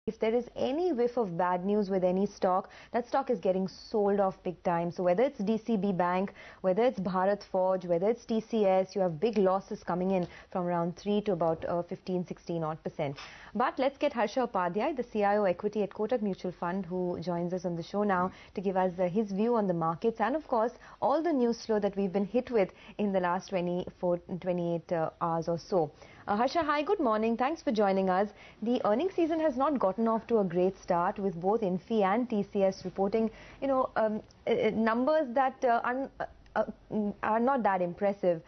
If there is any whiff of bad news with any stock, that stock is getting sold off big time. So whether it's DCB Bank, whether it's Bharat Forge, whether it's TCS, you have big losses coming in from around 3 to about 15, 16 odd percent. But let's get Harsha Upadhyay, the CIO Equity at Kotak Mutual Fund, who joins us on the show now to give us his view on the markets and of course all the news flow that we've been hit with in the last 28 hours or so. Harsha, hi, good morning. Thanks for joining us. The earnings season has not gotten off to a great start with both Infy and TCS reporting, numbers that are not that impressive.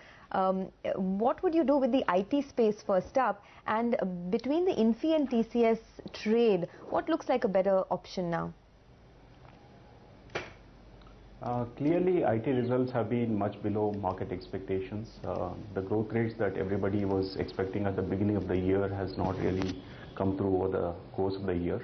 What would you do with the IT space first up? And between the Infy and TCS trade, what looks like a better option now? Clearly, IT results have been much below market expectations. The growth rates that everybody was expecting at the beginning of the year has not really come through over the course of the year.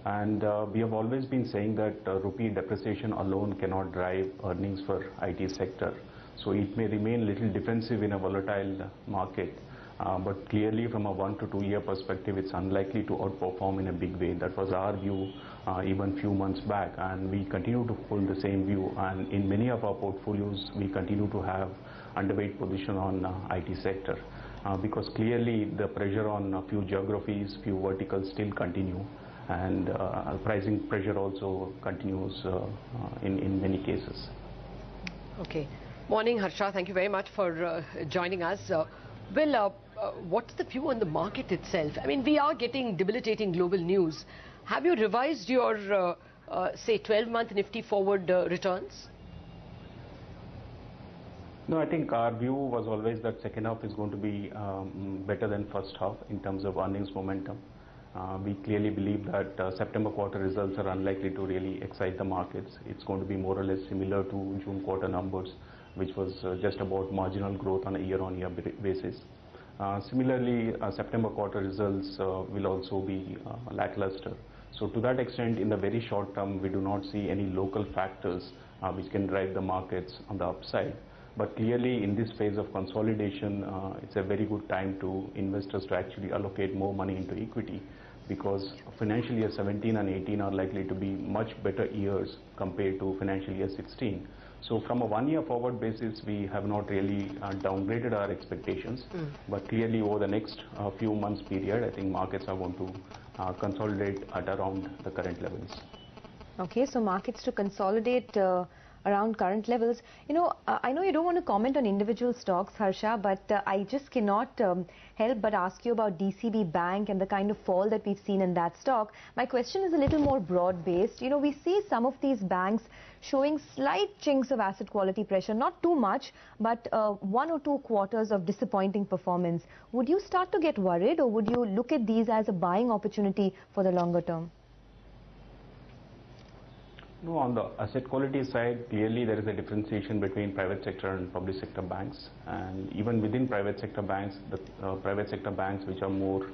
And we have always been saying that rupee depreciation alone cannot drive earnings for IT sector. So it may remain a little defensive in a volatile market. But clearly from a 1 to 2 year perspective, it's unlikely to outperform in a big way. That was our view even few months back, and we continue to hold the same view. And in many of our portfolios, we continue to have underweight position on IT sector because clearly the pressure on a few geographies, few verticals still continue, and pricing pressure also continues in many cases. Okay. Morning, Harsha. Thank you very much for joining us. What's the view on the market itself? I mean, we are getting debilitating global news. Have you revised your, say, 12-month Nifty forward returns? No, I think our view was always that second half is going to be better than first half in terms of earnings momentum. We clearly believe that September quarter results are unlikely to really excite the markets. It's going to be more or less similar to June quarter numbers, which was just about marginal growth on a year-on-year basis. Similarly, September quarter results will also be lackluster. So to that extent, in the very short term, we do not see any local factors which can drive the markets on the upside. But clearly, in this phase of consolidation, it's a very good time to investors to actually allocate more money into equity, because financial year 17 and 18 are likely to be much better years compared to financial year 16. So from a 1 year forward basis, we have not really downgraded our expectations. But clearly over the next few months period, I think markets are going to consolidate at around the current levels. Okay, so markets to consolidate around current levels. I know you don't want to comment on individual stocks, Harsha, but I just cannot help but ask you about DCB Bank and the kind of fall that we've seen in that stock. My question is a little more broad-based. We see some of these banks showing slight chinks of asset quality pressure, not too much, but 1 or 2 quarters of disappointing performance. Would you start to get worried, or would you look at these as a buying opportunity for the longer term? No, on the asset quality side, clearly there is a differentiation between private sector and public sector banks. And even within private sector banks, the private sector banks which are more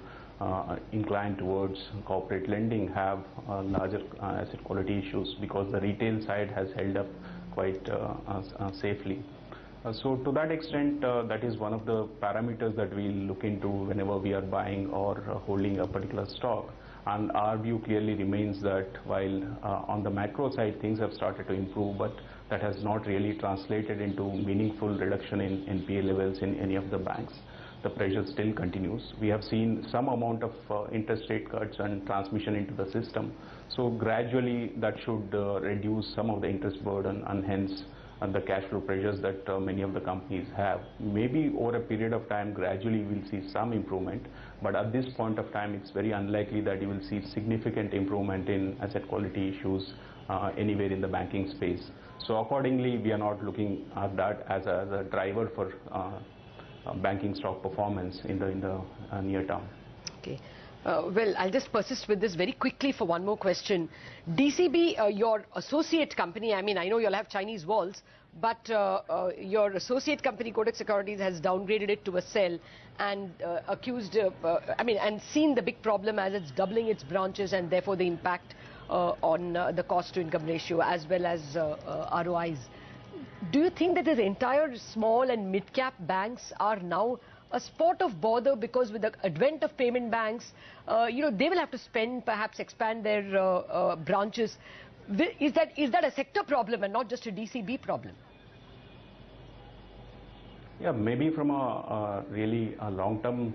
inclined towards corporate lending have larger asset quality issues, because the retail side has held up quite safely. So to that extent, that is one of the parameters that we look into whenever we are buying or holding a particular stock. And our view clearly remains that while on the macro side things have started to improve, but that has not really translated into meaningful reduction in NPA levels in any of the banks. The pressure still continues. We have seen some amount of interest rate cuts and transmission into the system. So gradually that should reduce some of the interest burden and hence the cash flow pressures that many of the companies have. Maybe over a period of time, gradually we'll see some improvement. But at this point of time, it's very unlikely that you will see significant improvement in asset quality issues anywhere in the banking space. So accordingly, we are not looking at that as a driver for banking stock performance in the near term. Okay. Well, I'll just persist with this very quickly for one more question. DCB, your associate company, I mean, I know you'll have Chinese walls, but your associate company, Kotak Securities, has downgraded it to a sell and and seen the big problem as it's doubling its branches and therefore the impact on the cost to income ratio as well as ROIs. Do you think that the entire small and mid-cap banks are now a spot of bother because with the advent of payment banks, they will have to spend, perhaps expand their branches. Is that a sector problem and not just a DCB problem? Yeah, maybe from a really long-term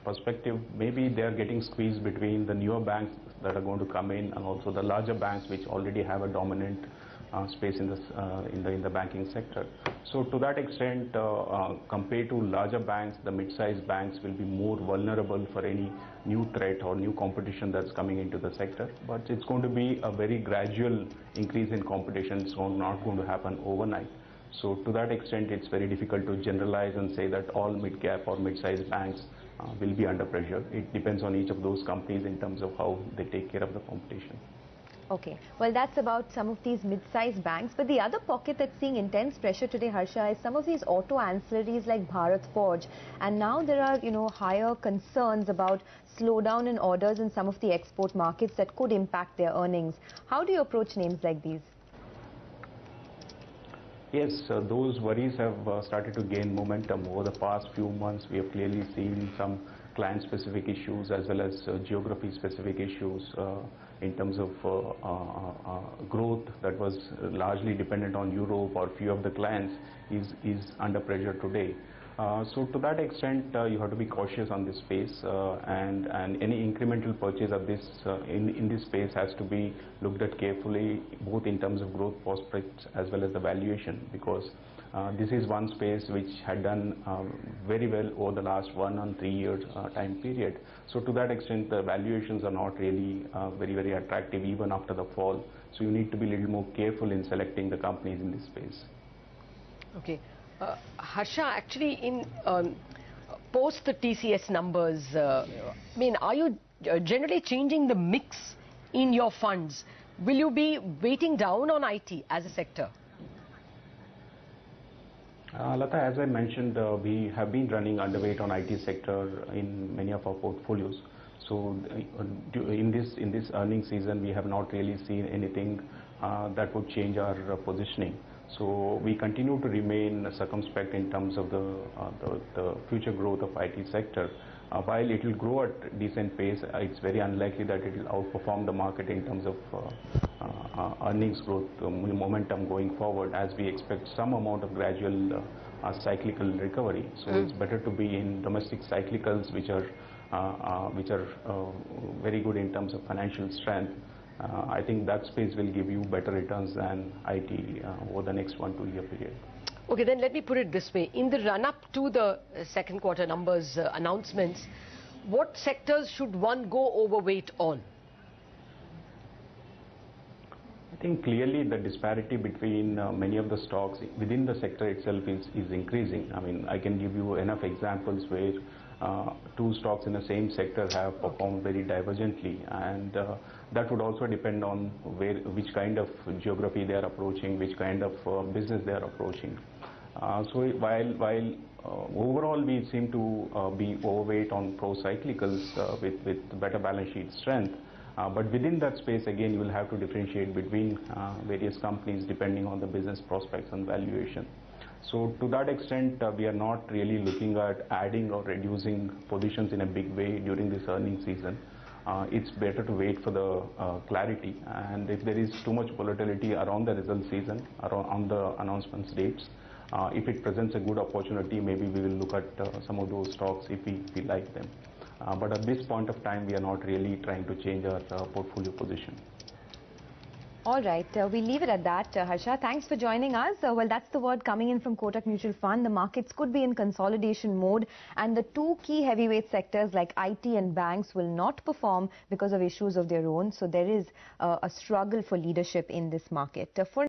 perspective, maybe they are getting squeezed between the newer banks that are going to come in and also the larger banks which already have a dominant space in the banking sector. So to that extent, compared to larger banks, the mid-sized banks will be more vulnerable for any new threat or new competition that's coming into the sector. But it's going to be a very gradual increase in competition. It's not going to happen overnight. So to that extent, it's very difficult to generalize and say that all mid-cap or mid-sized banks will be under pressure. It depends on each of those companies in terms of how they take care of the competition. Okay, well, that's about some of these mid-sized banks. But the other pocket that's seeing intense pressure today, Harsha, is some of these auto ancillaries like Bharat Forge. And now there are, higher concerns about slowdown in orders in some of the export markets that could impact their earnings. How do you approach names like these? Yes, those worries have started to gain momentum. Over the past few months, we have clearly seen some client-specific issues as well as geography-specific issues in terms of growth that was largely dependent on Europe or few of the clients is under pressure today. So to that extent, you have to be cautious on this space, and any incremental purchase of this in this space has to be looked at carefully, both in terms of growth prospects as well as the valuation, because this is one space which had done very well over the last 1 and 3 years time period. So to that extent, the valuations are not really very attractive even after the fall. So you need to be a little more careful in selecting the companies in this space. Okay. Harsha, actually, in post the TCS numbers, are you generally changing the mix in your funds? Will you be weighting down on IT as a sector? Lata, as I mentioned, we have been running underweight on IT sector in many of our portfolios. So in this earnings season, we have not really seen anything that would change our positioning. So we continue to remain circumspect in terms of the future growth of IT sector. While it will grow at decent pace, it's very unlikely that it will outperform the market in terms of earnings growth momentum going forward, as we expect some amount of gradual cyclical recovery. So it's better to be in domestic cyclicals which are very good in terms of financial strength. I think that space will give you better returns than IT over the next 1 to 2 year period. Okay, then let me put it this way. In the run-up to the second quarter numbers announcements, what sectors should one go overweight on? I think clearly the disparity between many of the stocks within the sector itself is increasing. I mean, I can give you enough examples where 2 stocks in the same sector have performed very divergently, and that would also depend on which kind of geography they are approaching, which kind of business they are approaching. So while overall we seem to be overweight on pro-cyclicals with better balance sheet strength, but within that space again you will have to differentiate between various companies depending on the business prospects and valuation. So to that extent, we are not really looking at adding or reducing positions in a big way during this earnings season. It's better to wait for the clarity, and if there is too much volatility around the result season, on the announcements dates, if it presents a good opportunity, maybe we will look at some of those stocks if we like them. But at this point of time, we are not really trying to change our portfolio position. All right, we'll leave it at that. Harsha, thanks for joining us. Well, that's the word coming in from Kotak Mutual Fund. The markets could be in consolidation mode, and the 2 key heavyweight sectors like IT and banks will not perform because of issues of their own. So there is a struggle for leadership in this market. For